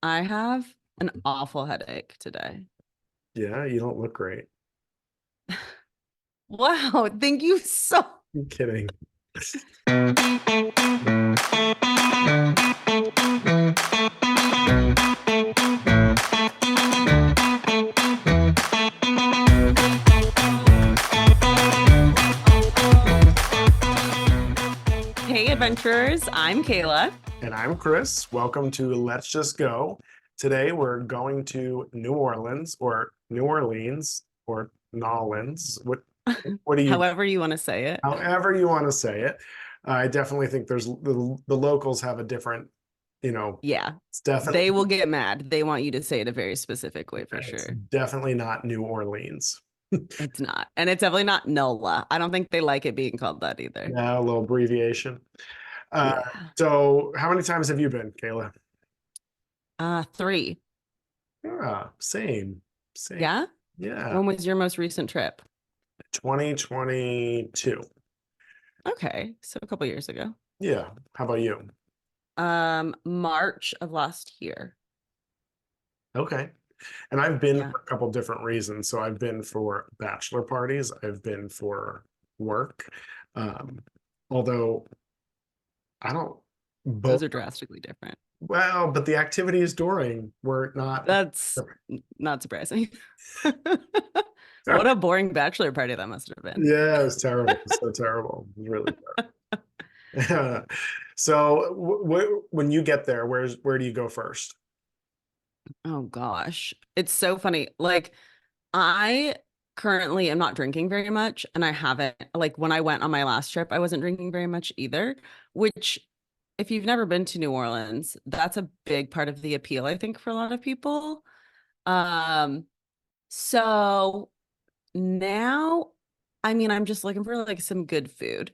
I have an awful headache today. Yeah, you don't look great. Wow, thank you so. I'm kidding. Hey, adventurers, I'm Kayla. And I'm Chris. Welcome to Let's Just Go. Today we're going to New Orleans or New Orleans or Nolans. What do you, However you want to say it. however you want to say it. I definitely think there's the locals have a different, Yeah, it's they will definitely get mad. They want you to say it a very specific way for it's sure. definitely not New Orleans. It's not. And it's definitely not NOLA. I don't think they like it being called that either. Yeah, a little abbreviation. Uh, Yeah. so how many times have you been, Kayla? Three. Same, same. Yeah? Yeah, When was your most recent trip? 2022. Okay, so a couple years ago. Yeah. How about you? March of last year. Okay. And I've been Yeah. for a couple different reasons. So I've been for bachelor parties, I've been for work. Um, although I don't Those both, are drastically different. well, but the activities during were not. That's not surprising. What a boring bachelor party that must have been. Yeah, it was terrible. So terrible. It was really terrible. So when you get there, where do you go first? Oh gosh. It's so funny. Like I currently am not drinking very much and I haven't like when I went on my last trip, I wasn't drinking very much either, which if you've never been to New Orleans, that's a big part of the appeal, I think, for a lot of people. Um, so now, I mean, I'm just looking for like some good food.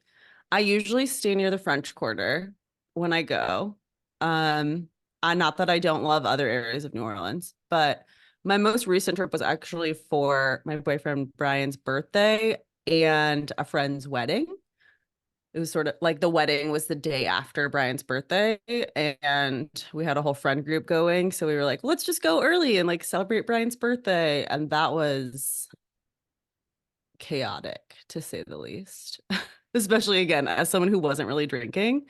I usually stay near the French Quarter when I go. Um, not that I don't love other areas of New Orleans, but my most recent trip was actually for my boyfriend Brian's birthday and a friend's wedding. It was sort of like the wedding was the day after Brian's birthday, and we had a whole friend group going. So we were like, let's just go early and like celebrate Brian's birthday. And that was chaotic to say the least. Especially again, as someone who wasn't really drinking,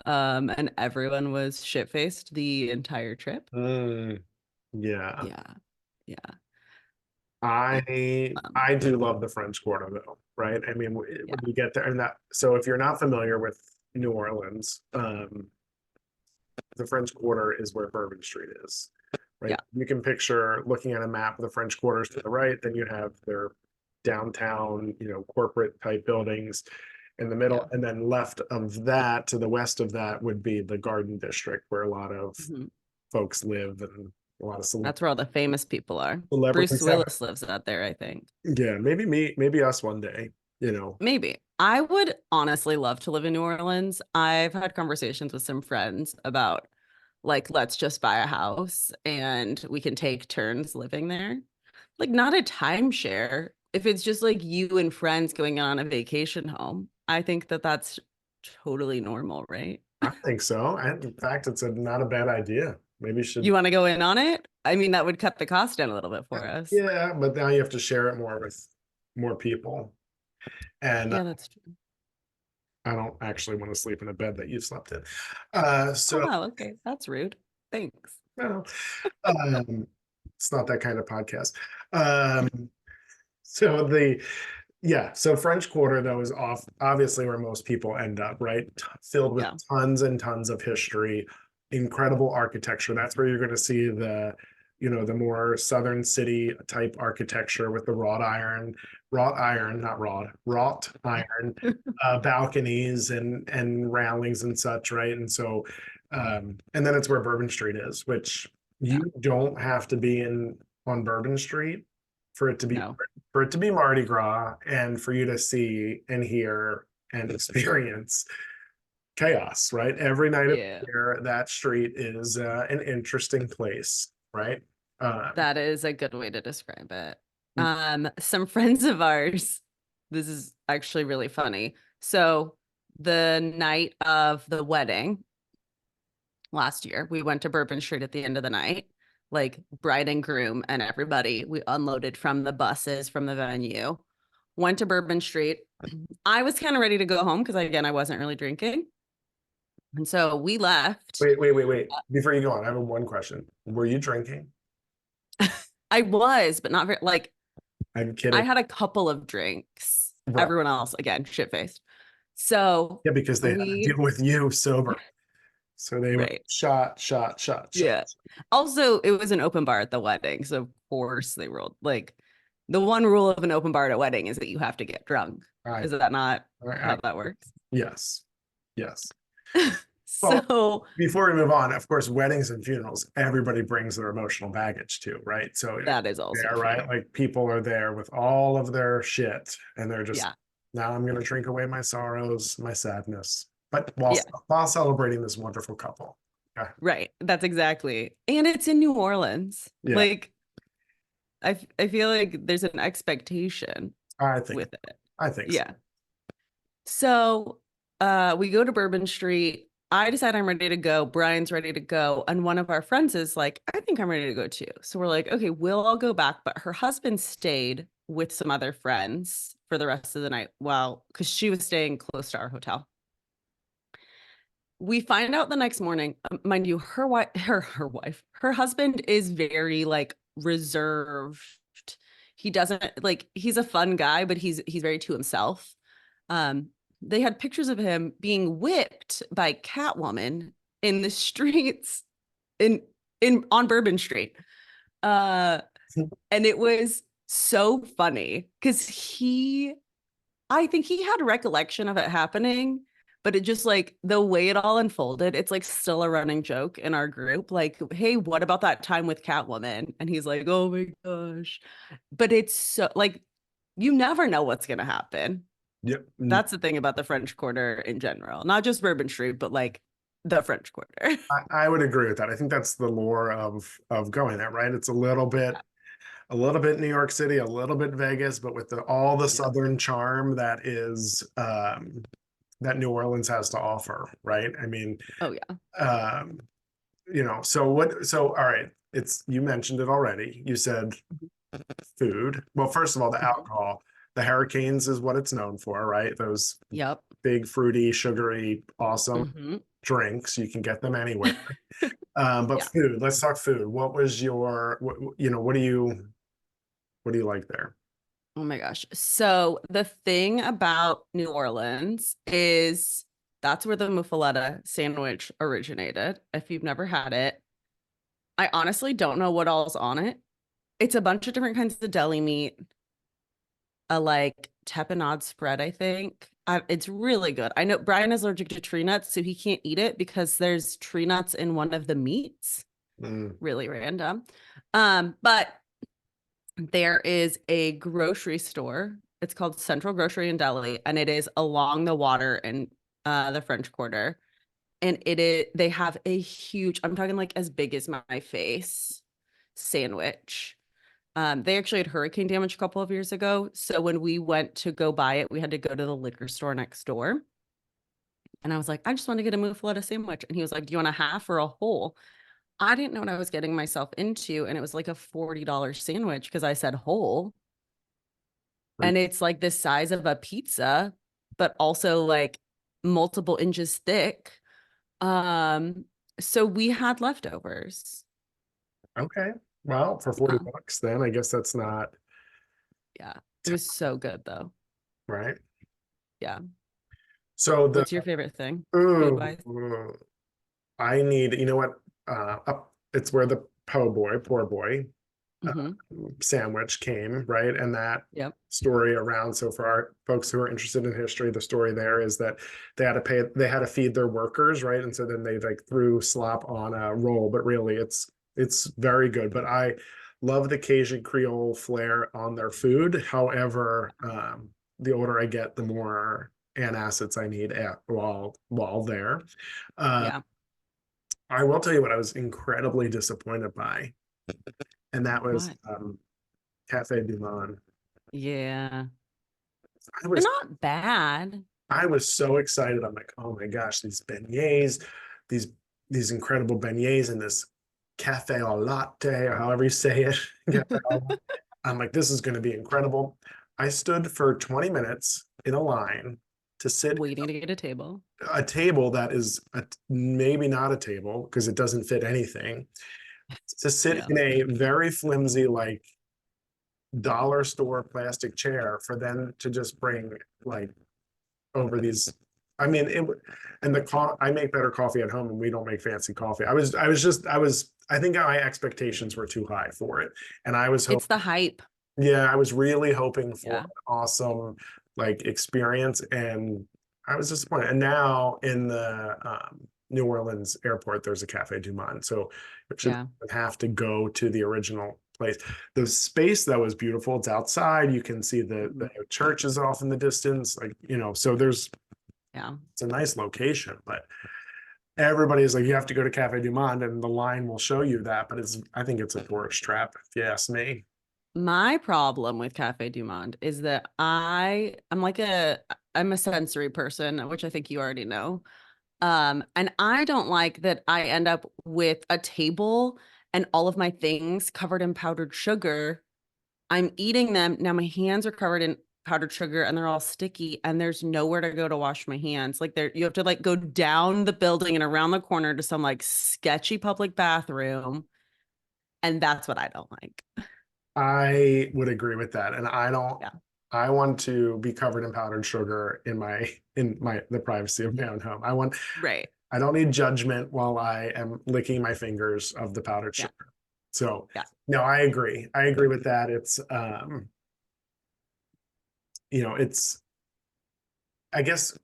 and everyone was shit-faced the entire trip. Mm, yeah. Yeah, yeah, I do love the French Quarter though, right? I mean, yeah, when you get there and that, so if you're not familiar with New Orleans, the French Quarter is where Bourbon Street is, right? yeah, You can picture looking at a map of the French Quarters to the right, then you have their downtown, corporate type buildings in the yeah. middle, and then left of that to the west of that would be the Garden District, where a lot of Mhm. folks live and a lot of That's where all the famous people are. Bruce celebrities have. Willis lives out there, I think. Yeah, maybe me, maybe us one day, you know. Maybe. I would honestly love to live in New Orleans. I've had conversations with some friends about like, let's just buy a house and we can take turns living there. Like, not a timeshare. If it's just like you and friends going on a vacation home, I think that that's totally normal, right? I think so. And in fact, it's not a bad idea. Maybe you should. You want to go in on it? I mean, that would cut the cost down a little bit for us. Yeah, but now you have to share it more with more people. And Yeah, that's true. I don't actually want to sleep in a bed that you slept in. Oh, So, wow. Okay. That's rude. Thanks. well, um, it's not that kind of podcast. Um, so yeah, so French Quarter though is off obviously where most people end up, right? Filled with Yeah. tons and tons of history, incredible architecture. That's where you're going to see the more southern city type architecture with the wrought iron, not wrought iron balconies and railings and such, right? And so, and then it's where Bourbon Street is, which Yeah. you don't have to be in on Bourbon Street for it to be No. Mardi Gras and for you to see and hear and experience chaos, right? Every night of Yeah. the year, that street is an interesting place, right? Uh, That is a good way to describe it. Some friends of ours, this is actually really funny. So the night of the wedding, last year. We went to Bourbon Street at the end of the night, like bride and groom and everybody. We unloaded from the buses from the venue, went to Bourbon Street. I was kind of ready to go home because, again, I wasn't really drinking. And so we left. Wait. Before you go on, I have one question. Were you drinking? I was, but not very, like, I'm I kidding. had a couple of drinks. Right. Everyone else, again, shit faced. So Yeah, because they had to we, deal with you sober. So they were right. shot. Yeah. Also, it was an open bar at the wedding. So, of course, they rolled. Like, the one rule of an open bar at a wedding is that you have to get drunk. I, Is that not I how that works? yes. Yes. Well, So, before we move on, of course, weddings and funerals, everybody brings their emotional baggage too, right? So that is also yeah, true. right. Like people are there with all of their shit and they're just Yeah. now I'm gonna drink away my sorrows, my sadness, but Yeah. while celebrating this wonderful couple. Yeah. Right. That's exactly. And it's in New Orleans. Yeah, Like, I feel like there's an expectation I think with it. I think so. Yeah. So we go to Bourbon Street. I decide I'm ready to go. Brian's ready to go. And one of our friends is like, I think I'm ready to go too. So we're like, okay, we'll all go back. But her husband stayed with some other friends for the rest of the night. Well, because she was staying close to our hotel. We find out the next morning, mind you, her husband is very like reserved. He doesn't like, he's a fun guy, but he's very to himself. Um, they had pictures of him being whipped by Catwoman in the streets in on Bourbon Street. Uh, and it was so funny because I think he had recollection of it happening, but it just like the way it all unfolded, it's like still a running joke in our group. Like, hey, what about that time with Catwoman? And he's like, oh my gosh. But it's so like you never know what's gonna happen. Yep. That's the thing about the French Quarter in general, not just Bourbon Street, but like the French Quarter. I would agree with that. I think that's the lore of going there, right? It's a little bit New York City, a little bit Vegas, but with all the Yeah. Southern charm that is that New Orleans has to offer, right? I mean, Oh yeah. um, so all right, it's you mentioned it already. You said food. Well, first of all, the Mhm. alcohol. The Hurricanes is what it's known for, right? Those Yep. big, fruity, sugary, awesome Hmm. drinks. You can get them anywhere. But Yeah. food, let's talk food. What was what do you like there? Oh my gosh. So the thing about New Orleans is that's where the muffaletta sandwich originated. If you've never had it, I honestly don't know what all's on it. It's a bunch of different kinds of deli meat, a like tapenade spread, I think. It's really good. I know Brian is allergic to tree nuts, so he can't eat it because there's tree nuts in one of the meats. Mm, Really random. But there is a grocery store. It's called Central Grocery and Deli, and it is along the water in the French Quarter. And they have a huge, I'm talking like as big as my face sandwich. They actually had hurricane damage a couple of years ago. So when we went to go buy it, we had to go to the liquor store next door. And I was like, I just want to get a muffaletta sandwich. And he was like, do you want a half or a whole? I didn't know what I was getting myself into. And it was like a $40 sandwich because I said whole. right. And it's like the size of a pizza, but also like multiple inches thick. Um, so we had leftovers. Okay. Well, for 40 Yeah. bucks, then I guess that's not Yeah. It was so good though. right. Yeah. So the What's your favorite thing, food ooh, wise? I need, you know what? It's where the poor boy uh, Mm-hmm. sandwich came, right? And that Yep. story around. So for our folks who are interested in history, the story there is that they had to feed their workers, right? And so then they like threw slop on a roll, but really it's very good. But I love the Cajun Creole flair on their food. However, the older I get, the more antacids I need while there. Uh, Yeah. I will tell you what I was incredibly disappointed by, and that was What? Cafe du Monde. Yeah. I They're was not bad. I was so excited. I'm like, oh my gosh, these beignets, these these incredible beignets and this cafe au latte, or however you say it. I'm like, this is going to be incredible. I stood for 20 minutes in a line to sit Waiting to get a table. at a table that is maybe not a table because it doesn't fit anything, to sit Yeah. in a very flimsy, like dollar store plastic chair for them to just bring like over these. I mean, and I make better coffee at home and we don't make fancy coffee. I think my expectations were too high for it. And I was It's hoping, the hype. yeah, I was really hoping for Yeah. an awesome like experience, and I was disappointed. And now in the New Orleans airport, there's a Cafe Du Monde, so you shouldn't Yeah. have to go to the original place. The space that was beautiful. It's outside. You can see the church is off in the distance, like so Yeah. it's a nice location, but everybody's like, you have to go to Cafe Du Monde, and the line will show you that. But I think it's a tourist trap, if you ask me. My problem with Cafe Du Monde is that I'm a sensory person, which I think you already know. And I don't like that I end up with a table and all of my things covered in powdered sugar. I'm eating them. Now my hands are covered in powdered sugar and they're all sticky and there's nowhere to go to wash my hands. Like you have to like go down the building and around the corner to some like sketchy public bathroom. And that's what I don't like. I would agree with that, and I don't. Yeah. I want to be covered in powdered sugar in the privacy of my own home. Right. I don't need judgment while I am licking my fingers of the powdered Yeah. sugar. So Yeah. no, I agree. I agree with that. It's it's, I guess,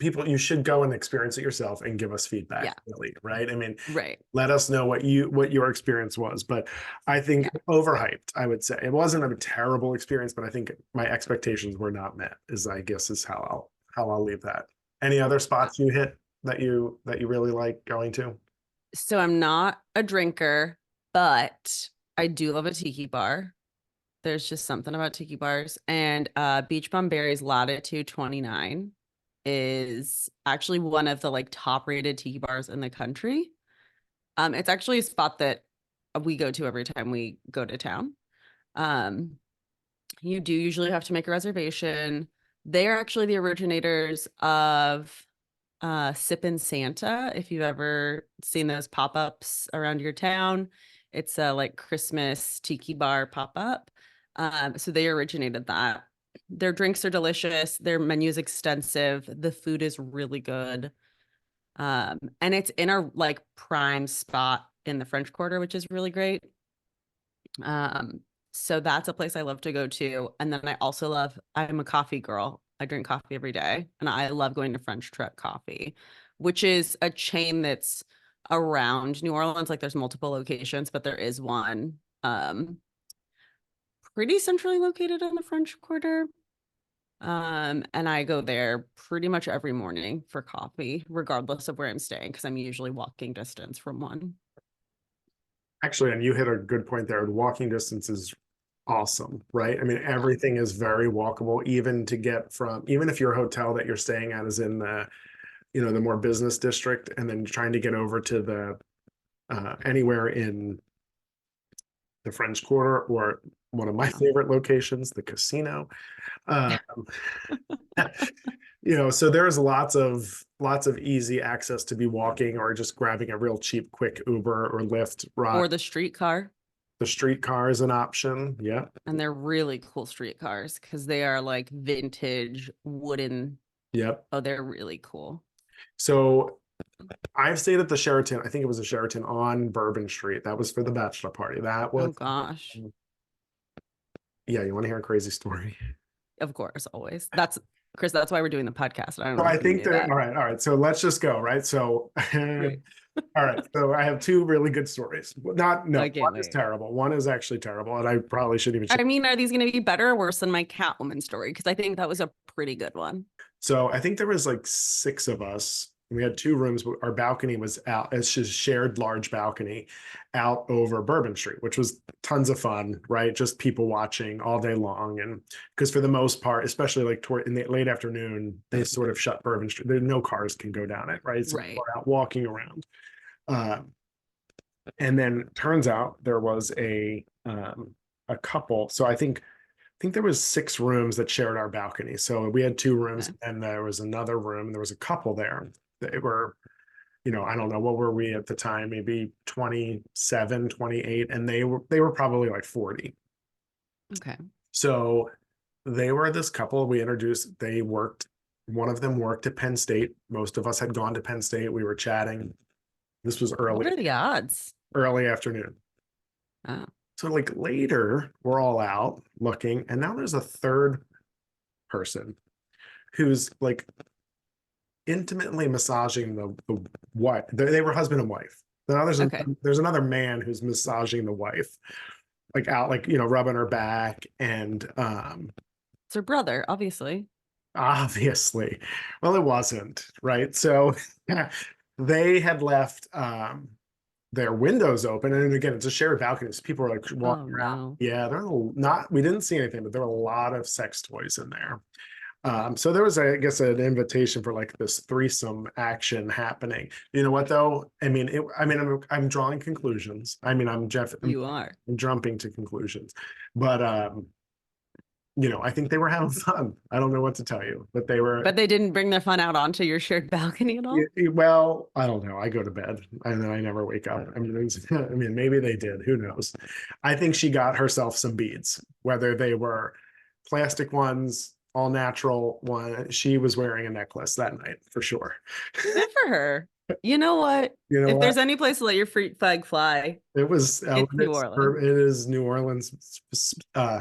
you should go and experience it yourself and give us feedback, Yeah. really, right? I mean, Right. let us know what your experience was. But I think Yeah. overhyped, I would say. It wasn't a terrible experience, but I think my expectations were not met, I guess is how I'll leave that. Any other Yeah. spots you hit that you really like going to? So I'm not a drinker, but I do love a tiki bar. There's just something about tiki bars. And Beach Bum Berry's Latitude 29 is actually one of the like top rated tiki bars in the country. It's actually a spot that we go to every time we go to town. Um, you do usually have to make a reservation. They are actually the originators of Sippin' Santa. If you've ever seen those pop-ups around your town, it's a like Christmas tiki bar pop-up. So they originated that. Their drinks are delicious. Their menu is extensive. The food is really good. And it's in a like prime spot in the French Quarter, which is really great. Um, so that's a place I love to go to. And then I'm a coffee girl. I drink coffee every day, and I love going to French Truck Coffee, which is a chain that's around New Orleans. Like there's multiple locations, but there is one pretty centrally located in the French Quarter. And I go there pretty much every morning for coffee, regardless of where I'm staying, because I'm usually walking distance from one. Actually, and you hit a good point there. Walking distance is awesome, right? I mean, everything is very walkable, even if your hotel that you're staying at is in the more business district, and then trying to get over to the anywhere in the French Quarter, or one of my favorite locations, the casino. Um, so there's lots of easy access to be walking or just grabbing a real cheap, quick Uber or Lyft ride. Or the streetcar. The streetcar is an option. Yeah. And they're really cool streetcars because they are like vintage wooden. Yep. Oh, they're really cool. So I've stayed at the Sheraton. I think it was a Sheraton on Bourbon Street. That was for the bachelor party. That Oh was, gosh. yeah. You want to hear a crazy story? Of course, always. That's Chris, that's why we're doing the podcast. I don't So know I if you think knew that, that. all right. So let's just go, right? So, Great. all right. So I have two really good stories. No, I can't one is wait. terrible. One is actually terrible. And I probably shouldn't even share. I mean, are these going to be better or worse than my Catwoman story? Because I think that was a pretty good one. So I think there was like six of us. We had two rooms, but our balcony was out. It's just shared large balcony out over Bourbon Street, which was tons of fun, right? Just people watching all day long. And because for the most part, especially like in the late afternoon, they sort of shut Bourbon Street. There no cars can go down it, right? So Right. we're out walking around. Um, and then turns out there was a couple. So I think there was 6 rooms that shared our balcony. So we had 2 rooms, Okay. and there was another room. There was a couple there. They were, I don't know, what were we at the time? Maybe 27, 28, and they were probably like 40. Okay. So they were this couple we introduced. They worked, one of them worked at Penn State. Most of us had gone to Penn State. We were chatting. This was What early, are the odds? early afternoon. Oh, So like later, we're all out looking, and now there's a third person who's like intimately massaging the wife. They were husband and wife. Now okay. there's another man who's massaging the wife, like out, like, rubbing her back, and It's her brother, obviously. obviously, well, it wasn't, right? So they had left their windows open, and again, it's a shared balcony, so people are like Oh walking around. no. Yeah, there were not, we didn't see anything, but there were a lot of sex toys in there. So there was, I guess, an invitation for like this threesome action happening. You know what though? I'm drawing conclusions. You are. I'm jumping to conclusions, but I think they were having fun. I don't know what to tell you, but they were. But they didn't bring their fun out onto your shared balcony at all? Well, I don't know. I go to bed and then I never wake up. Maybe they did. Who knows? I think she got herself some beads, whether they were plastic ones, all natural one. She was wearing a necklace that night for sure. Good for her. You know what? You know If what? there's any place to let your freak flag fly, It was it's New it Orleans. is New Orleans,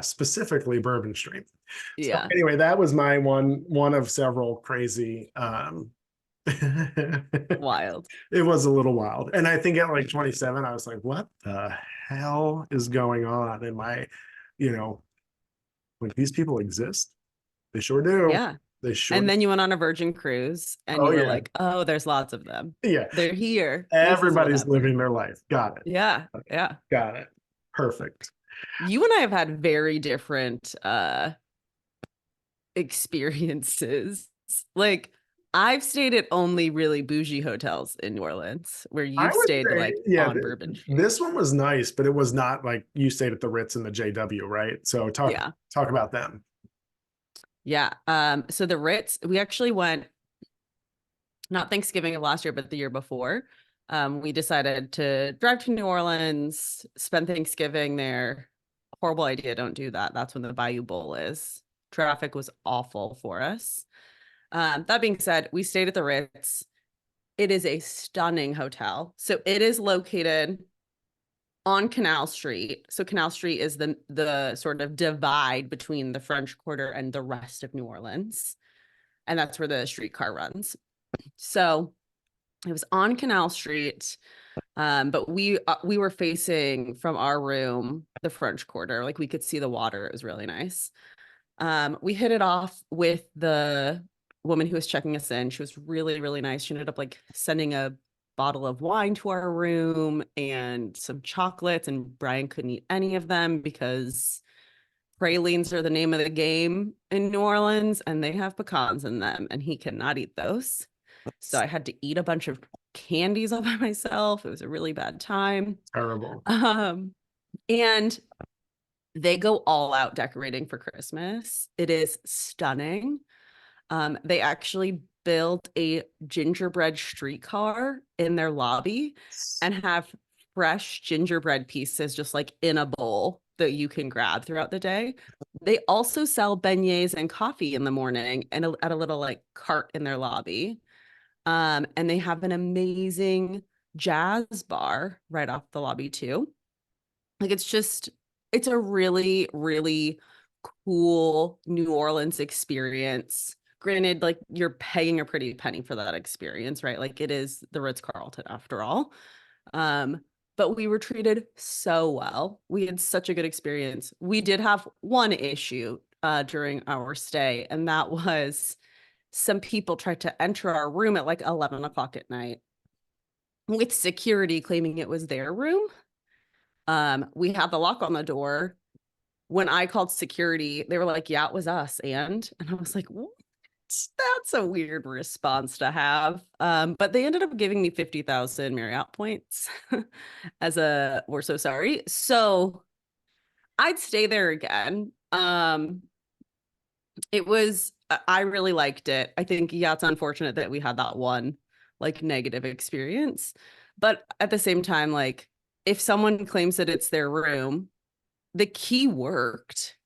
specifically Bourbon Street. So Yeah. anyway, that was my one of several crazy. It Wild. was a little wild, and I think at like 27, I was like, "What the hell is going on?" And you know, like, these people exist. They sure do. Yeah. They sure. And then you went on a Virgin cruise and Oh you were yeah, like, oh, there's lots of them. yeah. They're here. This is what Everybody's happened. living their life. Got it. Yeah. Yeah. Got it. Perfect. You and I have had very different experiences. Like I've stayed at only really bougie hotels in New Orleans where I you've would stayed say, like yeah, on Bourbon Street. this one was nice, but it was not like you stayed at the Ritz and the JW, right? So Yeah. talk about them. Yeah. So the Ritz, we actually went not Thanksgiving of last year, but the year before. We decided to drive to New Orleans, spend Thanksgiving there. Horrible idea. Don't do that. That's when the Bayou Bowl is. Traffic was awful for us. That being said, we stayed at the Ritz. It is a stunning hotel. So it is located on Canal Street. So Canal Street is the sort of divide between the French Quarter and the rest of New Orleans. And that's where the streetcar runs. So it was on Canal Street, but we were facing from our room the French Quarter. Like we could see the water. It was really nice. We hit it off with the woman who was checking us in. She was really, really nice. She ended up like sending a bottle of wine to our room and some chocolates, and Brian couldn't eat any of them because pralines are the name of the game in New Orleans and they have pecans in them, and he cannot eat those. So I had to eat a bunch of candies all by myself. It was a really bad time. Terrible. And they go all out decorating for Christmas. It is stunning. They actually built a gingerbread streetcar in their lobby and have fresh gingerbread pieces just like in a bowl that you can grab throughout the day. They also sell beignets and coffee in the morning and at a little like cart in their lobby. And they have an amazing jazz bar right off the lobby too. Like it's a really, really cool New Orleans experience. Granted, like you're paying a pretty penny for that experience, right? Like it is the Ritz-Carlton after all. Um, but we were treated so well. We had such a good experience. We did have one issue during our stay, and that was some people tried to enter our room at like 11 o'clock at night with security claiming it was their room. We had the lock on the door. When I called security, they were like, yeah, it was us. And I was like, what? That's a weird response to have. But they ended up giving me 50,000 Marriott points as a we're so sorry. So I'd stay there again. It was I really liked it. I think yeah, it's unfortunate that we had that one like negative experience. But at the same time, like if someone claims that it's their room, the key worked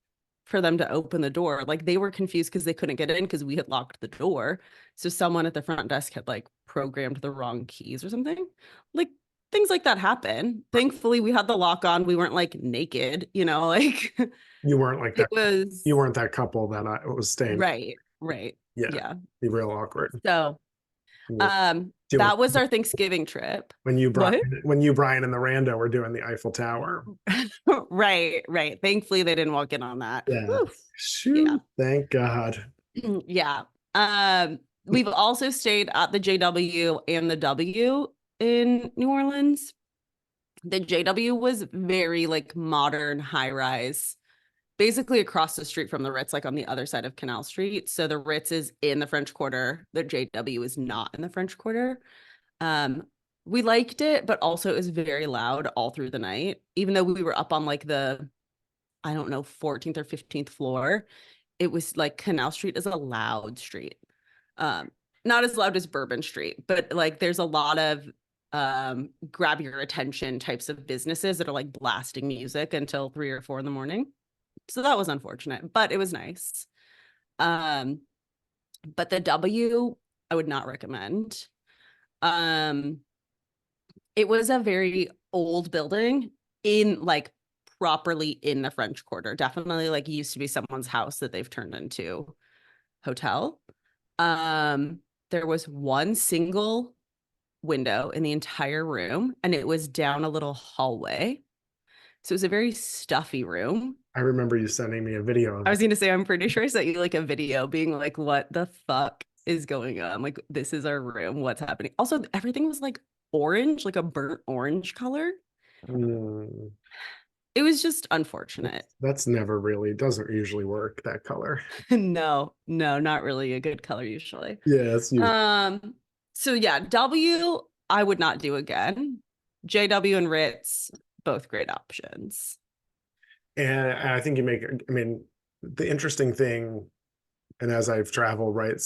for them to open the door. Like they were confused because they couldn't get in because we had locked the door. So someone at the front desk had like programmed the wrong keys or something. Like things like that happen. Thankfully, we had the lock on. We weren't like naked, like You weren't like it that. You was weren't that couple that I was staying. right, right. Yeah, Yeah. be real awkward. So Doing that was our Thanksgiving trip. when you Brian What? when you Brian and the rando were doing the Eiffel Tower. Right, right. Thankfully they didn't walk in on that. Yeah. Whew. Yeah. Shoot. Thank God. Yeah. We've also stayed at the JW and the W in New Orleans. The JW was very like modern high rise, basically across the street from the Ritz, like on the other side of Canal Street. So the Ritz is in the French Quarter. The JW is not in the French Quarter. Um, we liked it, but also it was very loud all through the night. Even though we were up on like I don't know, 14th or 15th floor, it was like Canal Street is a loud street. Um, Not as loud as Bourbon Street, but like there's a lot of grab your attention types of businesses that are like blasting music until 3 or 4 in the morning. So that was unfortunate, but it was nice. Um, but the W, I would not recommend. Um, it was a very old building in like properly in the French Quarter. Definitely like used to be someone's house that they've turned into hotel. There was one single window in the entire room, and it was down a little hallway. So it was a very stuffy room. I remember you sending me a video of I it. was going to say, I'm pretty sure I sent you like a video being like, what the fuck is going on? Like, this is our room. What's happening? Also, everything was like orange, like a burnt orange color. Mm, It was just unfortunate. that's never really doesn't usually work, that color. No, no, not really a good color usually. Yeah, it's usually. So yeah, W I would not do again. JW and Ritz, both great options. And I think I mean, the interesting thing, and as I've traveled, right,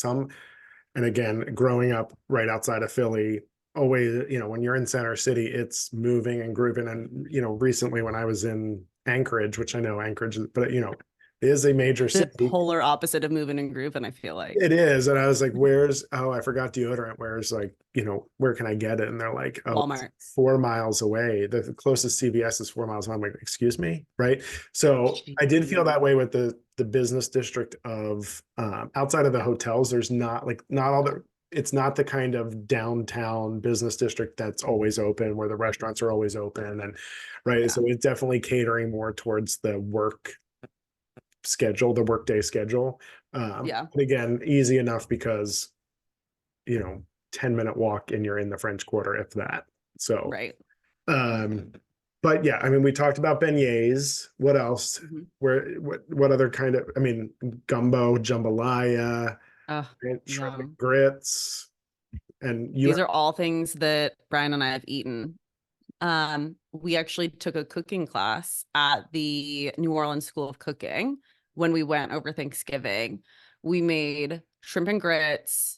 and again, growing up right outside of Philly, always, when you're in Center City, it's moving and grooving. And, recently when I was in Anchorage, which I know Anchorage, but, it is a major The city. polar opposite of moving and grooving, I feel like. It is. And I was like, I forgot deodorant. Where's like, where can I get it? And they're like, oh, it's Walmart. 4 miles away. The closest CVS is 4 miles away. I'm like, excuse me. Right. So I did feel that way with the business district of outside of the hotels. There's not all the, it's not the kind of downtown business district that's always open where the restaurants are always open. And right. Yeah. So it's definitely catering more towards the workday schedule. Yeah. But again, easy enough because 10-minute walk and you're in the French Quarter, if that. So Right. But yeah, I mean, we talked about beignets. What else? What other kind of, I mean, gumbo, jambalaya, shrimp Yum. and grits, and These are all things that Brian and I have eaten. We actually took a cooking class at the New Orleans School of Cooking when we went over Thanksgiving. We made shrimp and grits,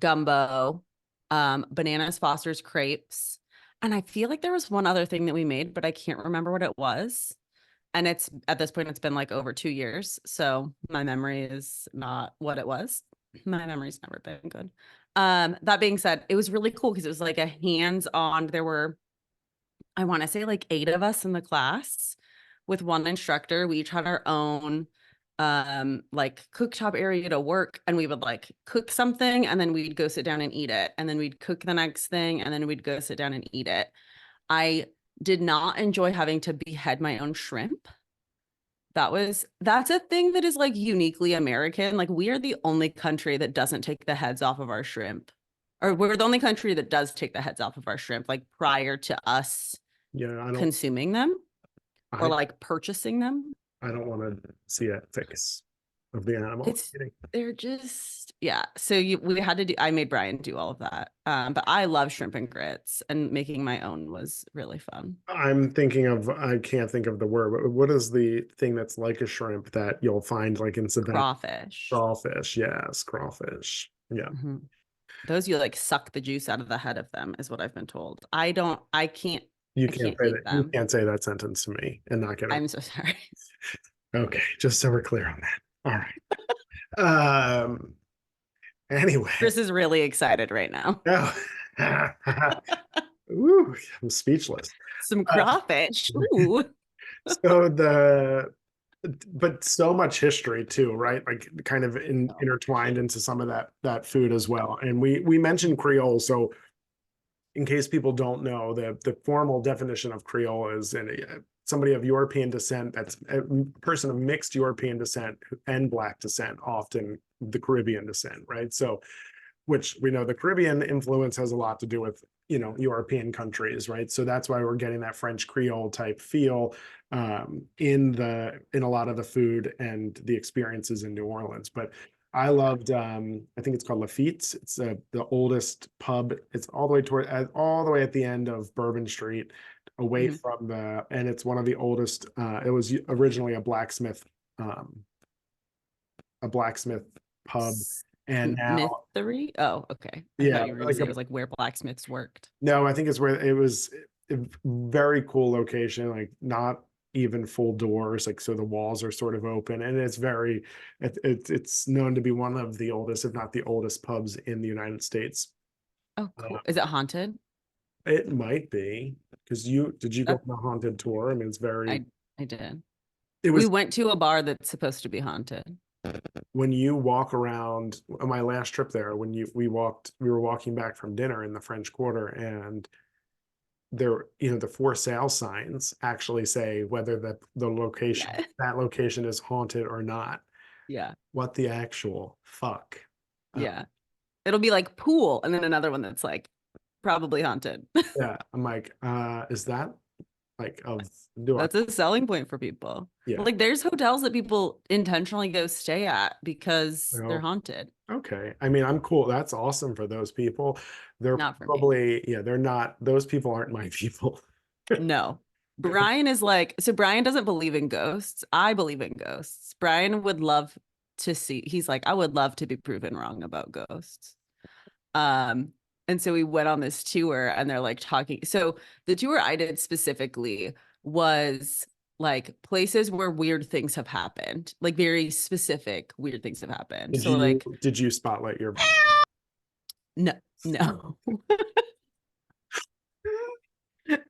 gumbo, bananas Foster's crepes. And I feel like there was one other thing that we made, but I can't remember what it was. And it's at this point, it's been like over 2 years. So my memory is not what it was. My memory's never been good. That being said, it was really cool because it was like a hands-on, there were, I want to say like 8 of us in the class with one instructor. We each had our own like cooktop area to work, and we would like cook something and then we'd go sit down and eat it, and then we'd cook the next thing and then we'd go sit down and eat it. I did not enjoy having to behead my own shrimp. That's a thing that is like uniquely American. Like we are the only country that doesn't take the heads off of our shrimp, or we're the only country that does take the heads off of our shrimp like prior to us consuming them or like purchasing them. I don't want to see that face. of the animal. It's they're just yeah. So we had to do I made Brian do all of that. But I love shrimp and grits and making my own was really fun. I'm thinking of, I can't think of the word, but what is the thing that's like a shrimp that you'll find like in Savannah? Crawfish. Crawfish, yes, crawfish. Yeah. Mhm. Those you like suck the juice out of the head of them is what I've been told. I can't You I can't can't say eat that. You them. can't say that sentence to me and not get it. I'm so sorry. Okay, just so we're clear on that. All right. Anyway. Chris is really excited right now. Oh. Ooh, I'm speechless. Some Uh, crawfish. Ooh. so the but so much history too, right? Like kind of intertwined into some of that food as well. And we mentioned Creole, so in case people don't know, the formal definition of Creole is somebody of European descent, that's a person of mixed European descent and Black descent, often the Caribbean descent, right? So, which we know the Caribbean influence has a lot to do with, European countries, right? So that's why we're getting that French Creole type feel in a lot of the food and the experiences in New Orleans. But I loved, I think it's called Lafitte's. It's the oldest pub. It's all the way all the way at the end of Bourbon Street, away Mhm. from and it's one of the oldest. It was originally um, a blacksmith pub, and now, Smithery? Oh, okay. I yeah, thought you were going to like say it was like where blacksmiths worked. no, I think it's where it was a very cool location, like not even full doors, like so the walls are sort of open, and it's known to be one of the oldest, if not the oldest, pubs in the United States. Oh, Uh, cool. Is it haunted? it might be because you go That on a haunted tour? I mean, it's very. I I did. It We was went to a bar that's supposed to be haunted. when you walk around on my last trip there. When we were walking back from dinner in the French Quarter, and there, the for sale signs actually say whether the location Yeah. that location is haunted or not. Yeah. What the actual fuck? uh, Yeah. It'll be like pool and then another one that's like probably haunted. yeah, I'm like, is that like of do I? That's a selling point for people. Yeah. Like there's hotels that people intentionally go stay at because they're Well, haunted. okay, I mean, I'm cool, that's awesome for those people. They're Not for me. probably, yeah, they're not, those people aren't my people. No. Brian is like, so Brian doesn't believe in ghosts. I believe in ghosts. Brian would love to see, he's like, I would love to be proven wrong about ghosts. Um, and so we went on this tour and they're like talking. So the tour I did specifically was like places where weird things have happened, like very specific weird things have happened. did So you like, did you spotlight your no, no,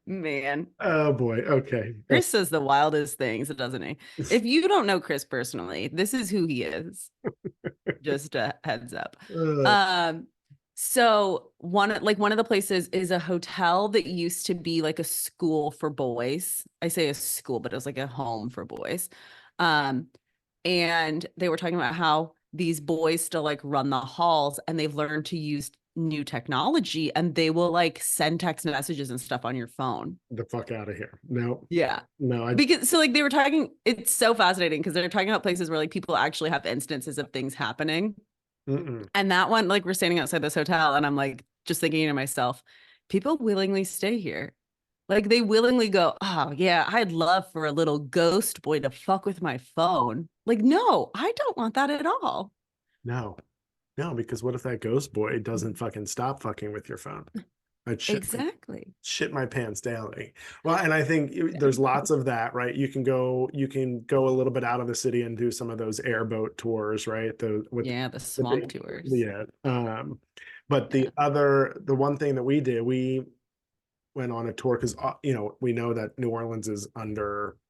man. oh boy, okay. Chris says the wildest things, doesn't he? If you don't know Chris personally, this is who he is. Just a heads up. uh, Um, so one of the places is a hotel that used to be like a school for boys. I say a school, but it was like a home for boys. Um, and they were talking about how these boys still like run the halls and they've learned to use new technology and they will like send text messages and stuff on your phone. the fuck out of here. No, Yeah. no, I Because so like they were talking, it's so fascinating because they're talking about places where like people actually have instances of things happening. mm-mm. And that one, like we're standing outside this hotel and I'm like just thinking to myself, people willingly stay here. Like they willingly go, oh yeah, I'd love for a little ghost boy to fuck with my phone. Like, no, I don't want that at all. No, no, because what if that ghost boy doesn't fucking stop fucking with your phone? I'd Exactly. shit my pants daily. Well, and I think Yeah. there's lots of that, right? You can go a little bit out of the city and do some of those airboat tours, right? Yeah, the The swamp big, tours. yeah. But Yeah. the one thing that we did, we went on a tour because we know that New Orleans is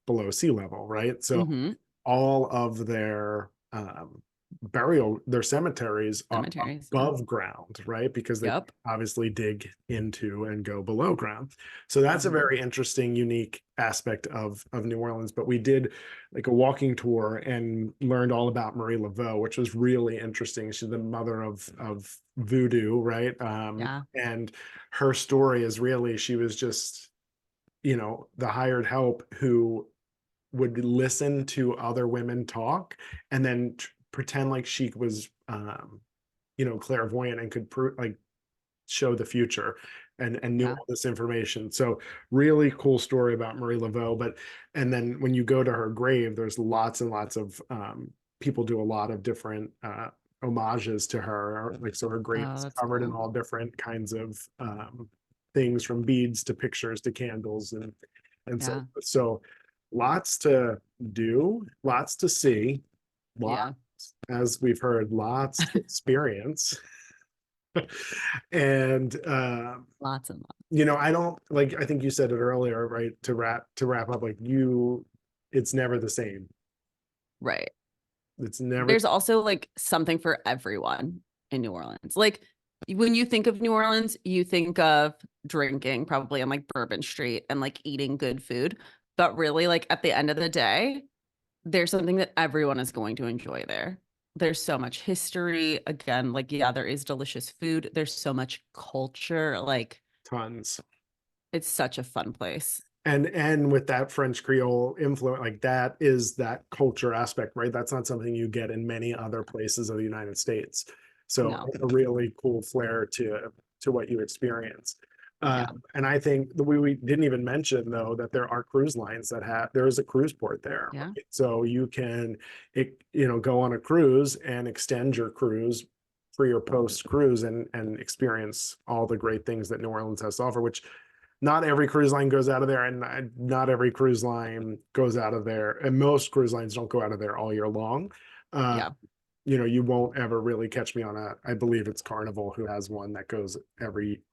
below sea level, right? So Mm-hmm. all of their cemeteries are Cemeteries. Yeah. above ground, right? Because they Yep. obviously dig into and go below ground. So that's a Mm-hmm. very interesting, unique aspect of New Orleans. But we did like a walking tour and learned all about Marie Laveau, which was really interesting. She's the mother of voodoo, right? Yeah. And her story is really, she was just, the hired help who would listen to other women talk and then pretend like she was, clairvoyant and could like show the future and knew Yeah. all this information. So really cool story about Marie Laveau. But and then when you go to her grave, there's lots and lots of people do a lot of different homages to her. Like so her grave Oh, is that's covered in cool. all different kinds of things from beads to pictures to candles and so Yeah. so lots to do, lots to see, lots, Yeah. as we've heard, lots to experience. And Lots and lots. I don't like, I think you said it earlier, right? To wrap up, like it's never the same. Right. It's never. There's also like something for everyone in New Orleans. Like when you think of New Orleans, you think of drinking probably on like Bourbon Street and like eating good food. But really, like at the end of the day, there's something that everyone is going to enjoy there. There's so much history. Again, like, yeah, there is delicious food. There's so much culture. Like, Tons. it's such a fun place. And with that French Creole influence, like that is that culture aspect, right? That's not something you get in many other places of the United States. So No. a really cool flair to what you experience. Yeah. And I think we didn't even mention though that there are cruise lines that there is a cruise port there. Yeah. Right? So you can go on a cruise and extend your cruise pre or post cruise and experience all the great things that New Orleans has to offer, which not every cruise line goes out of there, and not every cruise line goes out of there, and most cruise lines don't go out of there all year long. Uh, Yeah. you won't ever really catch me on I believe it's Carnival who has one that goes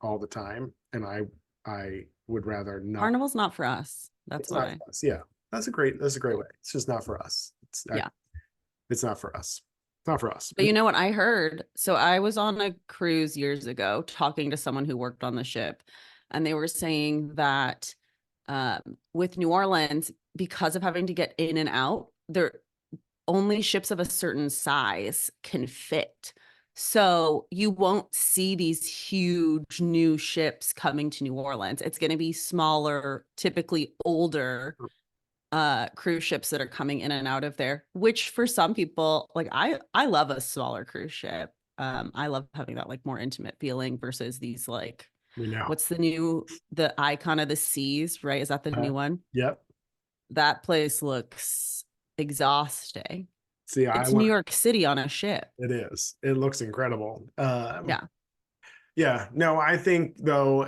all the time, and I would rather not. Carnival's not for us. That's It's not why. for us. Yeah, that's a great way. It's just not for us. Yeah. It's not for us. It's not for us. But you know what I heard? So I was on a cruise years ago talking to someone who worked on the ship, and they were saying that with New Orleans, because of having to get in and out, there only ships of a certain size can fit. So you won't see these huge new ships coming to New Orleans. It's going to be smaller, typically older cruise ships that are coming in and out of there, which for some people, like I love a smaller cruise ship. I love having that like more intimate feeling versus these like We know. what's the Icon of the Seas, right? Is that the Uh, new one? yep. That place looks exhausting. See, I It's New want. York City on a ship. It is. It looks incredible. Yeah. Yeah. No, I think though,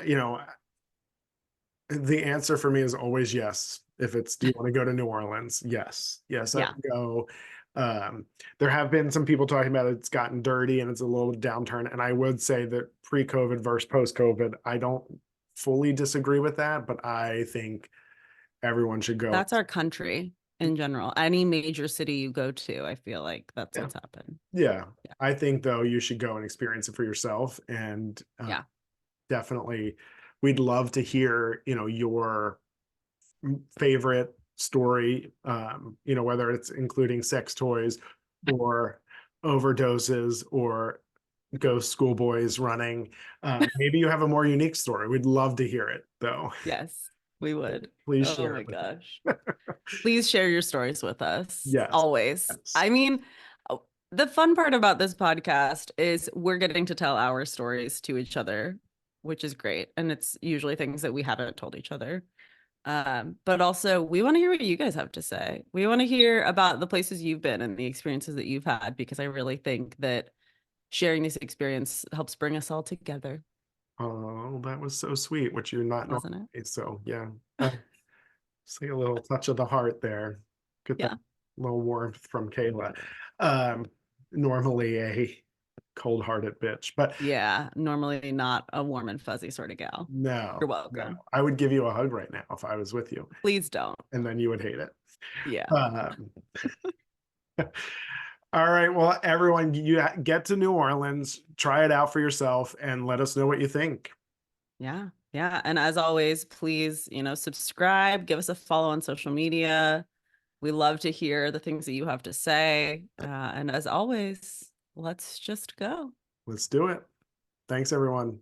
the answer for me is always yes. If it's, do you want to go to New Orleans? Yes. Yes, I Yeah. would go. There have been some people talking about it's gotten dirty and it's a little downturn. And I would say that pre-COVID versus post-COVID, I don't fully disagree with that, but I think everyone should go. That's our country in general. Any major city you go to, I feel like that's Yeah. what's happened. Yeah. Yeah. I think though you should go and experience it for yourself. And Yeah. definitely we'd love to hear, your favorite story, whether it's including sex toys or overdoses or ghost schoolboys running. Maybe you have a more unique story. We'd love to hear it though. Yes, we would. Please Oh share my it with gosh. us. Please share your stories with us Yes. always. Yes. I mean, the fun part about this podcast is we're getting to tell our stories to each other, which is great. And it's usually things that we haven't told each other. But also we want to hear what you guys have to say. We want to hear about the places you've been and the experiences that you've had, because I really think that sharing this experience helps bring us all together, Oh, that was so sweet, which you're not wasn't it? normally. So yeah. See a little touch of the heart there. Get that Yeah. little warmth from Kayla. Um, Normally a cold-hearted bitch, but Yeah. Normally not a warm and fuzzy sort of gal. You're no, no. welcome. I would give you a hug right now if I was with you, Please don't. and then you would hate it. Yeah. Um, all right. Well, everyone, you get to New Orleans, try it out for yourself, and let us know what you think. Yeah. Yeah. And as always, please, subscribe, give us a follow on social media. We love to hear the things that you have to say. And as always, let's just go. Let's do it. Thanks, everyone.